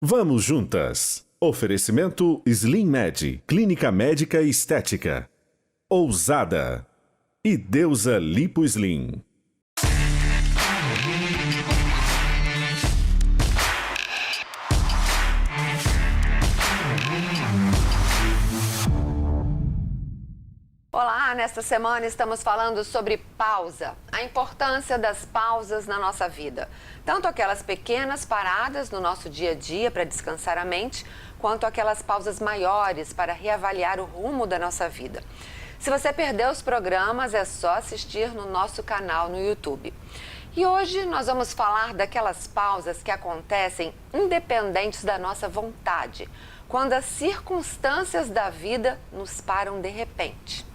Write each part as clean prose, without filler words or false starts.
Vamos juntas. Oferecimento Slim Med, Clínica Médica e Estética. Ousada. E Deusa Lipo Slim. Olá, nesta semana estamos falando sobre pausa, a importância das pausas na nossa vida. Tanto aquelas pequenas paradas no nosso dia a dia para descansar a mente, quanto aquelas pausas maiores para reavaliar o rumo da nossa vida. Se você perdeu os programas, é só assistir no nosso canal no YouTube. E hoje nós vamos falar daquelas pausas que acontecem independentes da nossa vontade, quando as circunstâncias da vida nos param de repente.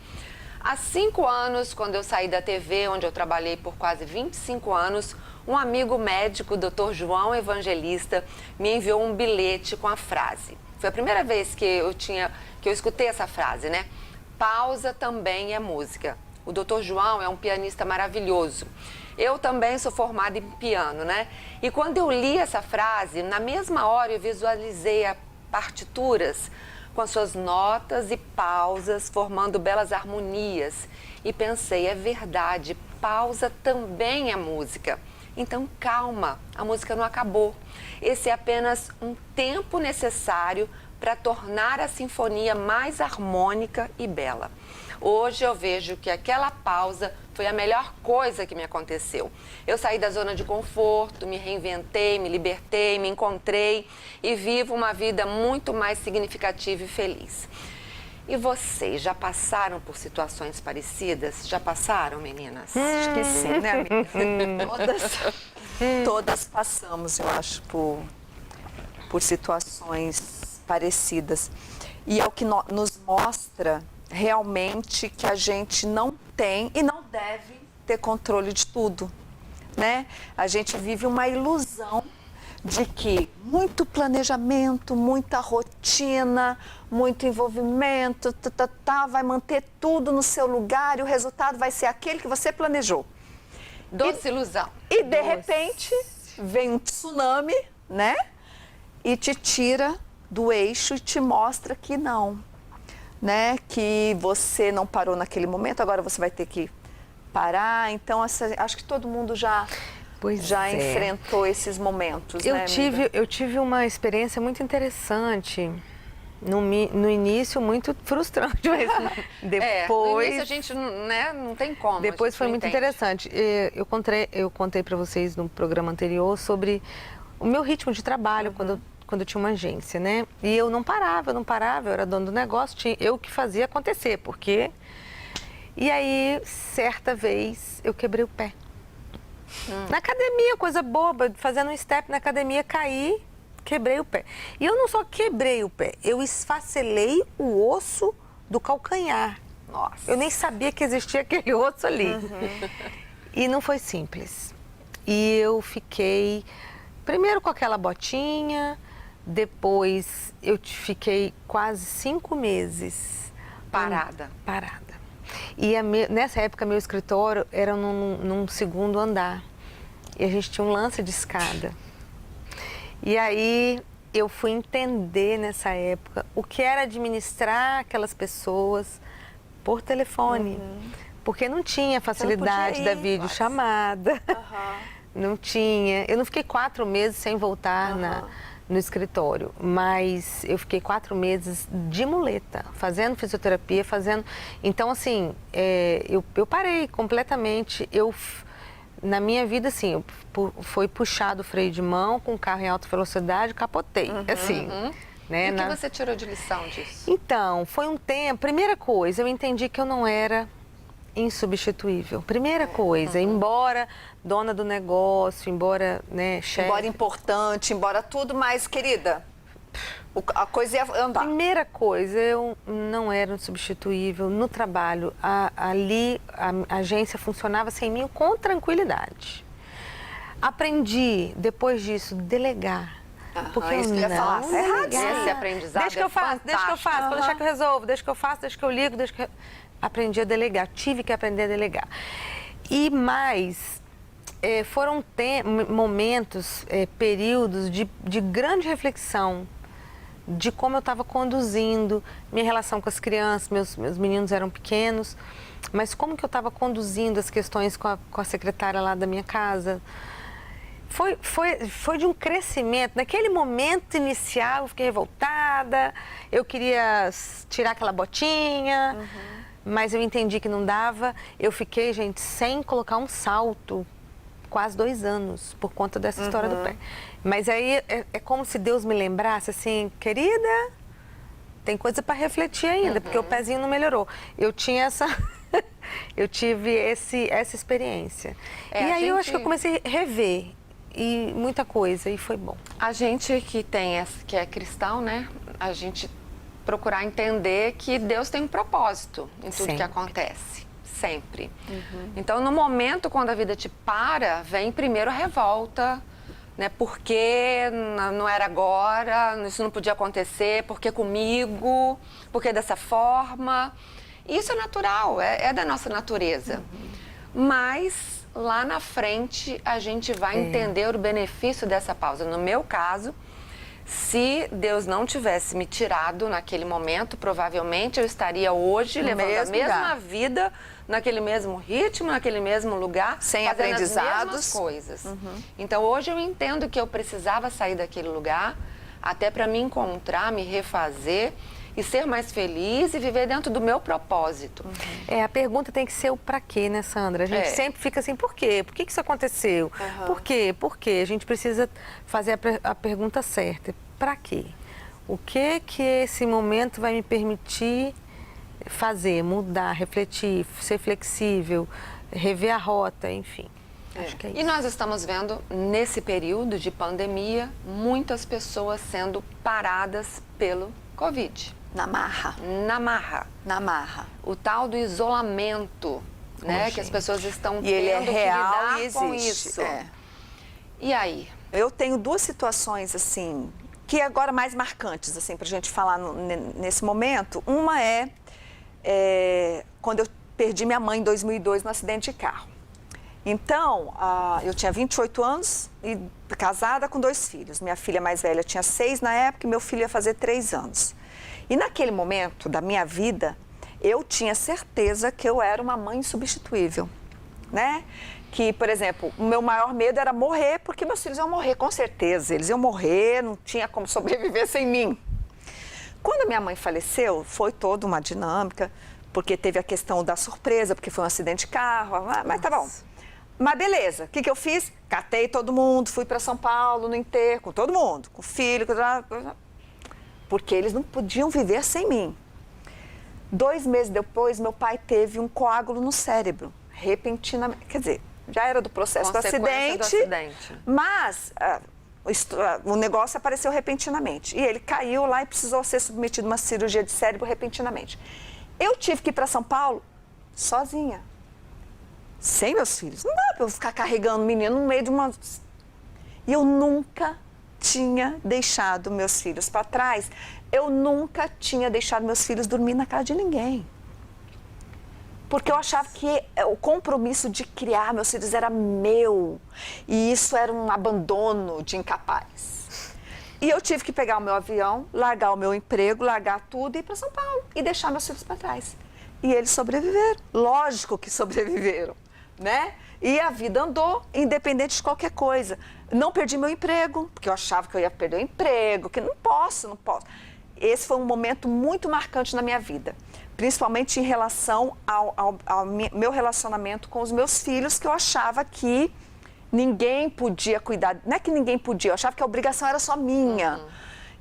Há 5 anos, quando eu saí da TV, onde eu trabalhei por quase 25 anos, um amigo médico, o Dr. João Evangelista, me enviou um bilhete com a frase. Foi a primeira vez que eu escutei essa frase, né? Pausa também é música. O Dr. João é um pianista maravilhoso. Eu também sou formada em piano, né? E quando eu li essa frase, na mesma hora eu visualizei partituras com as suas notas e pausas, formando belas harmonias. E pensei, é verdade, pausa também é música. Então calma, a música não acabou. Esse é apenas um tempo necessário para tornar a sinfonia mais harmônica e bela. Hoje eu vejo que aquela pausa foi a melhor coisa que me aconteceu. Eu saí da zona de conforto, me reinventei, me libertei, me encontrei e vivo uma vida muito mais significativa e feliz. E vocês já passaram por situações parecidas? Já passaram, meninas? Acho que sim, né, amiga? Todas passamos, eu acho, por situações parecidas. E é o que nos mostra realmente que a gente não tem e não deve ter controle de tudo, né? A gente vive uma ilusão de que muito planejamento, muita rotina, muito envolvimento, vai manter tudo no seu lugar e o resultado vai ser aquele que você planejou. Doce ilusão. E de repente vem um tsunami, né? E te tira do eixo e te mostra que não. Né, que você não parou naquele momento, agora você vai ter que parar. Então, acho que todo mundo já enfrentou esses momentos. Eu tive uma experiência muito interessante. No início, muito frustrante, mas depois... no início a gente, né, não tem como. Depois foi muito interessante. Eu contei para vocês no programa anterior sobre o meu ritmo de trabalho, quando eu tinha uma agência, né? E eu não parava, eu era dono do negócio, eu que fazia acontecer, porque... E aí, certa vez, eu quebrei o pé. Na academia, coisa boba, fazendo um step na academia, caí, quebrei o pé. E eu não só quebrei o pé, eu esfacelei o osso do calcanhar. Nossa. Eu nem sabia que existia aquele osso ali. E não foi simples. E eu fiquei, primeiro com aquela botinha... Depois eu fiquei quase 5 meses parada. E nessa época meu escritório era num 2º andar. E a gente tinha um lance de escada. E aí eu fui entender nessa época o que era administrar aquelas pessoas por telefone. Porque não tinha facilidade da videochamada. Não tinha. Eu não fiquei 4 meses sem voltar no escritório, mas eu fiquei 4 meses de muleta, fazendo fisioterapia, Então, assim, eu parei completamente. Na minha vida, assim, foi puxado o freio de mão com o carro em alta velocidade, capotei, assim. Né? E o que você tirou de lição disso? Então, foi um tempo... Primeira coisa, eu entendi que eu não era insubstituível. Primeira coisa, embora dona do negócio, embora, né, chefe... Embora importante, embora tudo, mas, querida, a coisa ia andar. Primeira coisa, eu não era insubstituível no trabalho. Ali, a agência funcionava sem mim com tranquilidade. Aprendi, depois disso, delegar. Porque isso que eu ia falar, é errado. Esse aprendizado deixa que eu faço, vou deixar que eu resolvo, deixa que eu faço, deixa que eu ligo, Aprendi a delegar, tive que aprender a delegar. E mais, foram momentos, períodos de grande reflexão de como eu estava conduzindo minha relação com as crianças, meus meninos eram pequenos, mas como que eu estava conduzindo as questões com a secretária lá da minha casa. Foi de um crescimento. Naquele momento inicial eu fiquei revoltada, eu queria tirar aquela botinha, mas eu entendi que não dava. Eu fiquei, gente, sem colocar um salto, quase 2 anos, por conta dessa história do pé. Mas aí é como se Deus me lembrasse assim, querida, tem coisa para refletir ainda, porque o pezinho não melhorou. Eu tive essa experiência. E aí eu acho que eu comecei a rever e muita coisa, e foi bom. A gente que é cristão, né? A gente procurar entender que Deus tem um propósito em tudo que acontece. Sempre. Então, no momento, quando a vida te para, vem primeiro a revolta, né? Por que não era agora? Isso não podia acontecer? Por que comigo? Por que dessa forma? Isso é natural, é da nossa natureza. Mas, lá na frente, a gente vai entender o benefício dessa pausa. No meu caso, se Deus não tivesse me tirado naquele momento, provavelmente eu estaria hoje levando a mesma vida, naquele mesmo ritmo, naquele mesmo lugar, sem fazendo aprendizados, as mesmas coisas. Então hoje eu entendo que eu precisava sair daquele lugar, até para me encontrar, me refazer e ser mais feliz e viver dentro do meu propósito. A pergunta tem que ser o pra quê, né, Sandra? A gente sempre fica assim, por quê? Por que isso aconteceu? Por quê? Por quê? A gente precisa fazer a pergunta certa. Pra quê? O que esse momento vai me permitir fazer, mudar, refletir, ser flexível, rever a rota, enfim. Acho que é isso. E nós estamos vendo, nesse período de pandemia, muitas pessoas sendo paradas pelo Covid. Na marra. Na marra. O tal do isolamento, né? Que as pessoas estão e ele é real que lidar e com existe. isso. E aí? Eu tenho 2 situações, assim, que agora mais marcantes, assim, pra gente falar nesse momento. Uma é quando eu perdi minha mãe em 2002 no acidente de carro. Então, eu tinha 28 anos e casada com 2 filhos. Minha filha mais velha tinha 6 na época e meu filho ia fazer 3 anos. E naquele momento da minha vida, eu tinha certeza que eu era uma mãe insubstituível, né? Que, por exemplo, o meu maior medo era morrer, porque meus filhos iam morrer, com certeza. Eles iam morrer, não tinha como sobreviver sem mim. Quando a minha mãe faleceu, foi toda uma dinâmica, porque teve a questão da surpresa, porque foi um acidente de carro, mas tá bom. Mas beleza, o que eu fiz? Catei todo mundo, fui para São Paulo no enterro, com todo mundo, com o filho, porque eles não podiam viver sem mim. 2 meses depois, meu pai teve um coágulo no cérebro, repentinamente, quer dizer, já era do processo do acidente, mas o negócio apareceu repentinamente. E ele caiu lá e precisou ser submetido a uma cirurgia de cérebro repentinamente. Eu tive que ir para São Paulo sozinha, sem meus filhos. Não dá para eu ficar carregando o menino no meio de uma... E eu nunca tinha deixado meus filhos para trás. Eu nunca tinha deixado meus filhos dormir na casa de ninguém. Porque eu achava que o compromisso de criar meus filhos era meu. E isso era um abandono de incapaz. E eu tive que pegar o meu avião, largar o meu emprego, largar tudo e ir para São Paulo. E deixar meus filhos para trás. E eles sobreviveram. Lógico que sobreviveram, né? E a vida andou, independente de qualquer coisa. Não perdi meu emprego, porque eu achava que eu ia perder o emprego, que não posso. Esse foi um momento muito marcante na minha vida. Principalmente em relação ao meu relacionamento com os meus filhos, que eu achava que ninguém podia cuidar. Não é que ninguém podia, eu achava que a obrigação era só minha.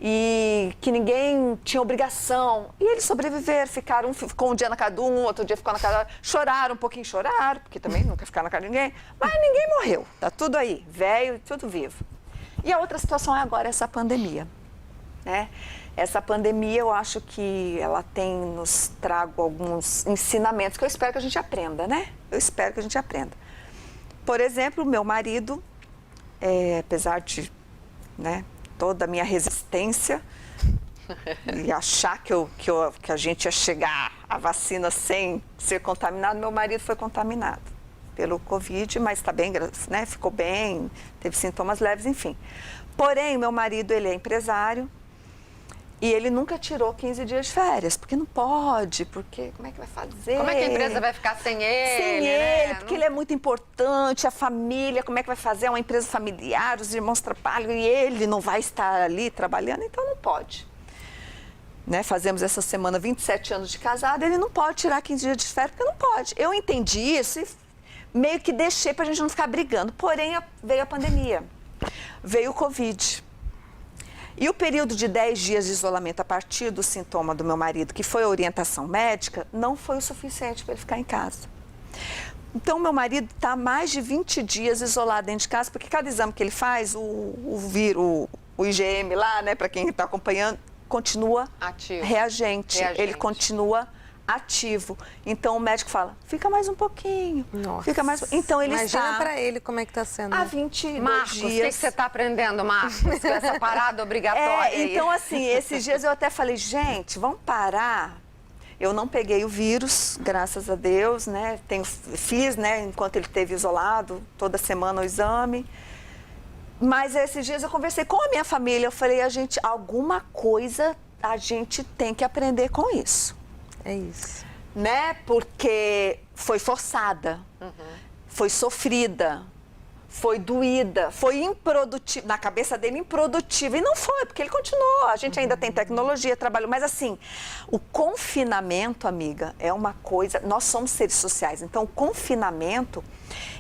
E que ninguém tinha obrigação. E eles sobreviveram, ficou um dia na casa de um, outro dia ficou na casa... Choraram um pouquinho, porque também nunca ficaram na casa de ninguém. Mas ninguém morreu, tá tudo aí, velho e tudo vivo. E a outra situação é agora essa pandemia, né? Essa pandemia, eu acho que ela tem nos trago alguns ensinamentos que eu espero que a gente aprenda, né? Eu espero que a gente aprenda. Por exemplo, meu marido, apesar de, né, toda a minha resistência e achar que a gente ia chegar à vacina sem ser contaminado, meu marido foi contaminado pelo Covid, mas está bem, né? Ficou bem, teve sintomas leves, enfim. Porém, meu marido, ele é empresário e ele nunca tirou 15 dias de férias, porque não pode, porque como é que vai fazer? Como é que a empresa vai ficar sem ele? Sem ele, porque ele é muito importante, a família, como é que vai fazer? É uma empresa familiar, os irmãos trabalham e ele não vai estar ali trabalhando, então não pode. Né? Fazemos essa semana 27 anos de casado, ele não pode tirar 15 dias de férias, porque não pode. Eu entendi isso e meio que deixei para a gente não ficar brigando. Porém, veio a pandemia, veio o Covid. E o período de 10 dias de isolamento a partir do sintoma do meu marido, que foi a orientação médica, não foi o suficiente para ele ficar em casa. Então, meu marido está mais de 20 dias isolado dentro de casa, porque cada exame que ele faz, o IgM lá, né, para quem está acompanhando, continua ativo. Reagente. Ele continua ativo. Então o médico fala, fica mais um pouquinho. Nossa. Fica mais. Então ele Imagina está para ele como é que está sendo. há 22 Marcos, dias. o que você está aprendendo, Marcos, com essa parada obrigatória aí? Então assim, esses dias eu até falei, gente, vamos parar. Eu não peguei o vírus, graças a Deus, né? Fiz, né, enquanto ele esteve isolado, toda semana o exame. Mas esses dias eu conversei com a minha família, eu falei, alguma coisa a gente tem que aprender com isso. É isso. Né? Porque foi forçada, foi sofrida, foi doída, foi improdutiva, na cabeça dele improdutiva. E não foi, porque ele continuou. A gente ainda tem tecnologia, trabalho. Mas assim, o confinamento, amiga, é uma coisa... Nós somos seres sociais, então o confinamento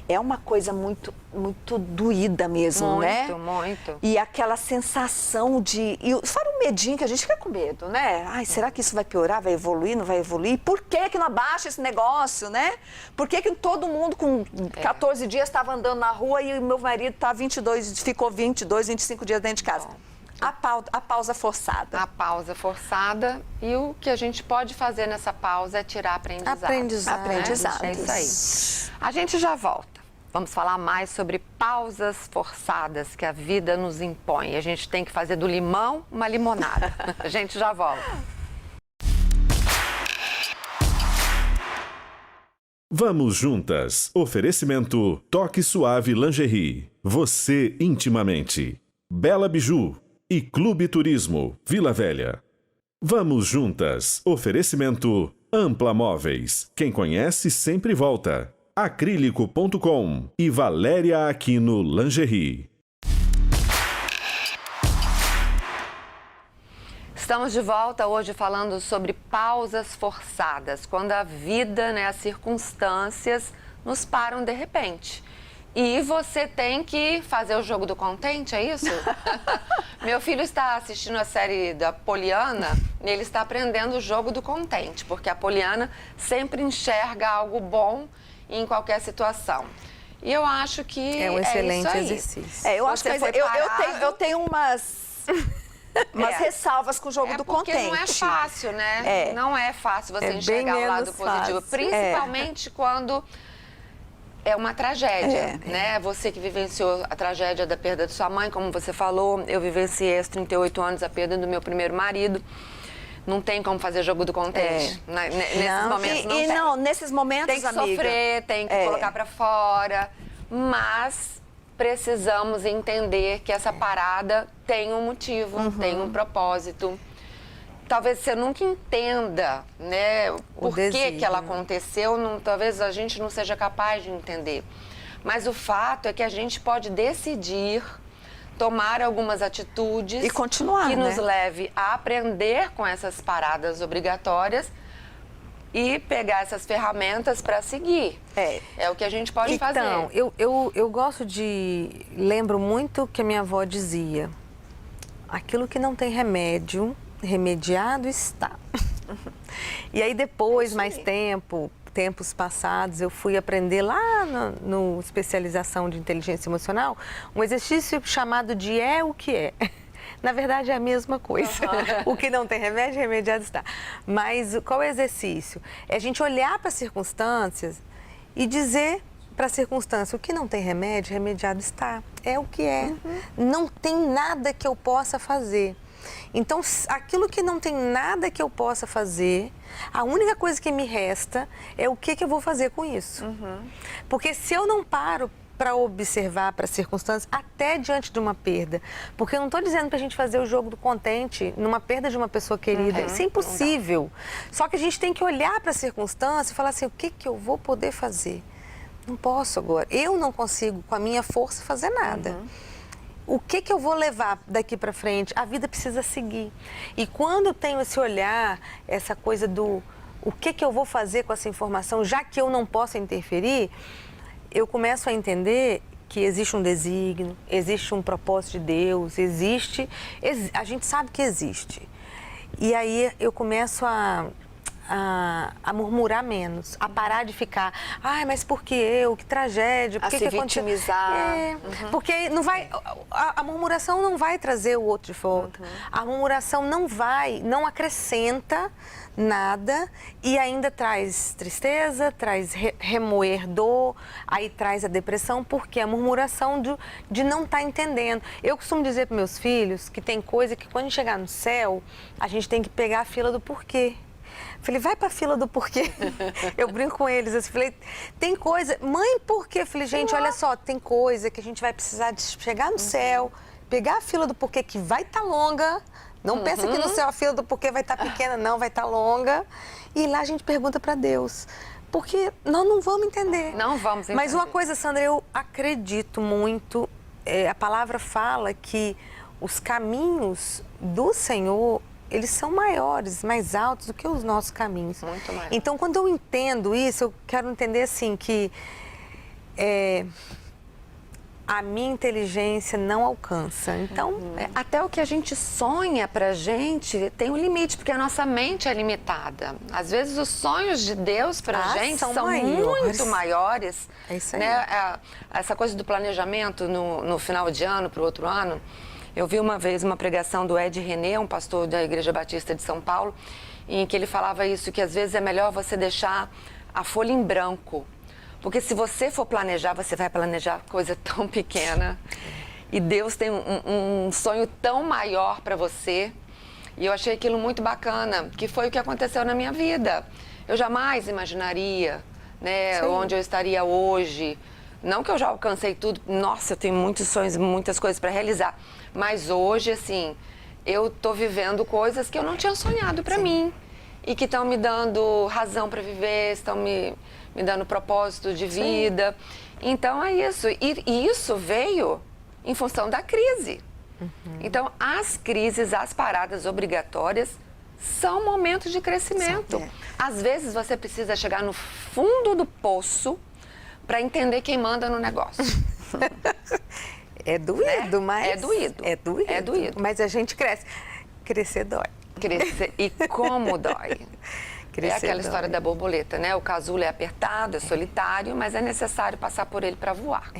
é uma coisa muito, muito doída mesmo, né? Muito, muito. E aquela sensação de... Fora o medinho que a gente fica com medo, né? Ai, será que isso vai piorar, vai evoluir, não vai evoluir? Por que não abaixa esse negócio, né? Por que todo mundo com 14 dias estava andando na rua e o meu marido ficou 22, 25 dias dentro de casa? A pausa forçada. A pausa forçada e o que a gente pode fazer nessa pausa é tirar aprendizado. Aprendizado. É isso aí. A gente já volta. Vamos falar mais sobre pausas forçadas que a vida nos impõe. A gente tem que fazer do limão uma limonada. A gente já volta. Vamos juntas. Oferecimento Toque Suave Lingerie. Você intimamente. Bela Biju e Clube Turismo Vila Velha. Vamos juntas. Oferecimento Ampla Móveis. Quem conhece sempre volta. Acrílico.com e Valéria Aquino Lingerie. Estamos de volta hoje falando sobre pausas forçadas, quando a vida, né, as circunstâncias nos param de repente. E você tem que fazer o jogo do contente, é isso? Meu filho está assistindo a série da Poliana e ele está aprendendo o jogo do contente, porque a Poliana sempre enxerga algo bom em qualquer situação. E eu acho que é um excelente isso aí. exercício. Eu acho que eu tenho umas ressalvas com o jogo do porque contente. não é fácil, né? Não é fácil você enxergar o lado positivo, principalmente quando é uma tragédia, né? Você que vivenciou a tragédia da perda de sua mãe, como você falou, eu vivenciei aos 38 anos a perda do meu primeiro marido. Não tem como fazer jogo do contente. Nesses momentos nesses momentos, tem que sofrer, tem que colocar pra fora, mas precisamos entender que essa parada tem um motivo, tem um propósito. Talvez você nunca entenda, né, por que ela aconteceu, talvez a gente não seja capaz de entender. Mas o fato é que a gente pode decidir tomar algumas atitudes e continuar, que nos leve a aprender com essas paradas obrigatórias e pegar essas ferramentas para seguir. É o que a gente pode fazer. Então, eu gosto lembro muito que a minha avó dizia, aquilo que não tem remédio, remediado está. E aí depois, tempos passados, eu fui aprender lá no especialização de inteligência emocional, um exercício chamado de é o que é. Na verdade é a mesma coisa. O que não tem remédio, remediado está. Mas qual é o exercício? É a gente olhar para as circunstâncias e dizer para a circunstância, o que não tem remédio, remediado está. É o que é. Não tem nada que eu possa fazer. Então, aquilo que não tem nada que eu possa fazer, a única coisa que me resta é o que eu vou fazer com isso. Porque se eu não paro para observar, para circunstâncias, até diante de uma perda. Porque eu não estou dizendo para a gente fazer o jogo do contente numa perda de uma pessoa querida. Isso é impossível. Só que a gente tem que olhar para a circunstância e falar assim, o que eu vou poder fazer? Não posso agora. Eu não consigo, com a minha força, fazer nada. O que eu vou levar daqui para frente? A vida precisa seguir. E quando eu tenho esse olhar, essa coisa do o que eu vou fazer com essa informação, já que eu não posso interferir, eu começo a entender que existe um desígnio, existe um propósito de Deus, a gente sabe que existe. E aí eu começo a murmurar menos, a parar de ficar, ai, mas por que eu? Que tragédia, por que se que aconteceu? vitimizar. Porque não vai, a murmuração não vai trazer o outro de volta. A murmuração não acrescenta nada e ainda traz tristeza, traz remoer dor, aí traz a depressão, porque a murmuração de não estar entendendo. Eu costumo dizer para meus filhos que tem coisa que quando chegar no céu, a gente tem que pegar a fila do porquê. Falei, vai pra fila do porquê. Eu brinco com eles, assim, falei, tem coisa... Mãe, por quê? Falei, gente, olha só, tem coisa que a gente vai precisar de chegar no céu, pegar a fila do porquê que vai estar longa. Não pensa que no céu a fila do porquê vai estar pequena, não, vai estar longa. E lá a gente pergunta pra Deus. Porque nós não vamos entender. Não vamos entender. Mas uma coisa, Sandra, eu acredito muito, a palavra fala que os caminhos do Senhor, eles são maiores, mais altos do que os nossos caminhos. Muito maior. Então, quando eu entendo isso, eu quero entender assim que a minha inteligência não alcança. Então, Até o que a gente sonha pra gente tem um limite, porque a nossa mente é limitada. Às vezes os sonhos de Deus pra gente são muito maiores. É isso aí. Né? Essa coisa do planejamento no final de ano, pro outro ano. Eu vi uma vez uma pregação do Ed René, um pastor da Igreja Batista de São Paulo, em que ele falava isso, que às vezes é melhor você deixar a folha em branco. Porque se você for planejar, você vai planejar coisa tão pequena. E Deus tem um sonho tão maior para você. E eu achei aquilo muito bacana, que foi o que aconteceu na minha vida. Eu jamais imaginaria, né, onde eu estaria hoje. Não que eu já alcancei tudo. Nossa, eu tenho muitos sonhos, muitas coisas para realizar. Mas hoje, assim, eu tô vivendo coisas que eu não tinha sonhado para mim. E que estão me dando razão para viver, estão me dando propósito de vida. Então, é isso. E isso veio em função da crise. Então, as crises, as paradas obrigatórias são momentos de crescimento. Às vezes, você precisa chegar no fundo do poço para entender quem manda no negócio. é doído, mas... É doído. É doído. É doído. Mas a gente cresce. Crescer dói. Crescer. E como dói. Crescer é aquela dói. história da borboleta, né? O casulo é apertado, é solitário, mas é necessário passar por ele para voar.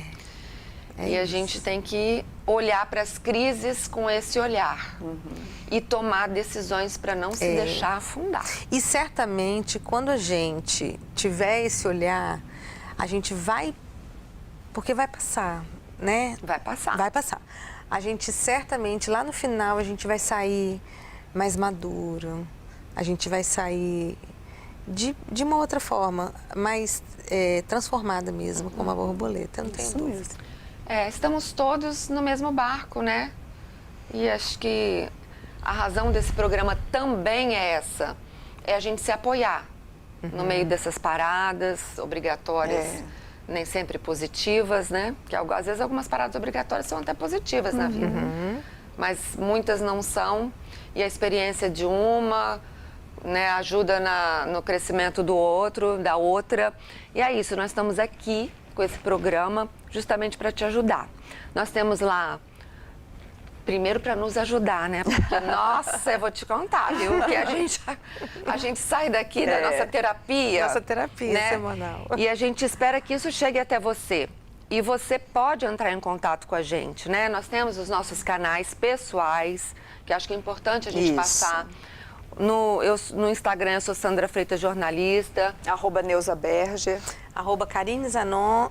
E a gente tem que olhar para as crises com esse olhar. E tomar decisões para não se deixar afundar. E certamente, quando a gente tiver esse olhar, a gente vai... Porque vai passar, né? Vai passar. Vai passar. A gente certamente, lá no final, a gente vai sair mais maduro. A gente vai sair de uma outra forma, mais transformada mesmo, como a borboleta, eu não tenho dúvida. Estamos todos no mesmo barco, né? E acho que a razão desse programa também é essa. É a gente se apoiar no meio dessas paradas obrigatórias, nem sempre positivas, né? Porque às vezes algumas paradas obrigatórias são até positivas na vida. Mas muitas não são. E a experiência de uma, né, ajuda no crescimento do outro, da outra. E é isso, nós estamos aqui com esse programa justamente para te ajudar. Nós temos lá, primeiro para nos ajudar, né? Porque, nossa, eu vou te contar, viu? Que a gente sai daqui da nossa terapia. Nossa terapia, né, semanal. E a gente espera que isso chegue até você. E você pode entrar em contato com a gente, né? Nós temos os nossos canais pessoais, que acho que é importante a gente passar. No Instagram eu sou Sandra Freitas Jornalista. @Neuza Berger. @Karine Zanon,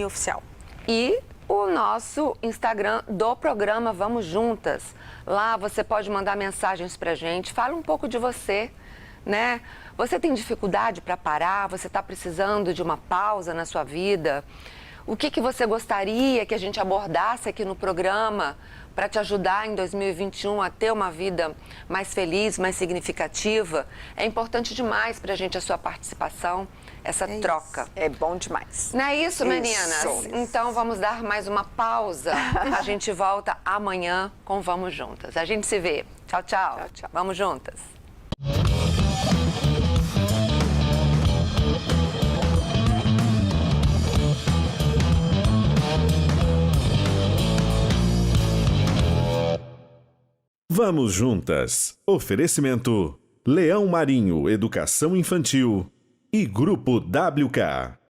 _oficial. E o nosso Instagram do programa Vamos Juntas. Lá você pode mandar mensagens pra gente, fala um pouco de você, né? Você tem dificuldade para parar? Você está precisando de uma pausa na sua vida? O que você gostaria que a gente abordasse aqui no programa para te ajudar em 2021 a ter uma vida mais feliz, mais significativa? É importante demais para a gente a sua participação, essa troca. É bom demais. Não é isso, meninas? Isso. Então vamos dar mais uma pausa. A gente volta amanhã com Vamos Juntas. A gente se vê. Tchau, tchau. Tchau, tchau. Vamos juntas. Vamos juntas. Oferecimento: Leão Marinho Educação Infantil e Grupo WK.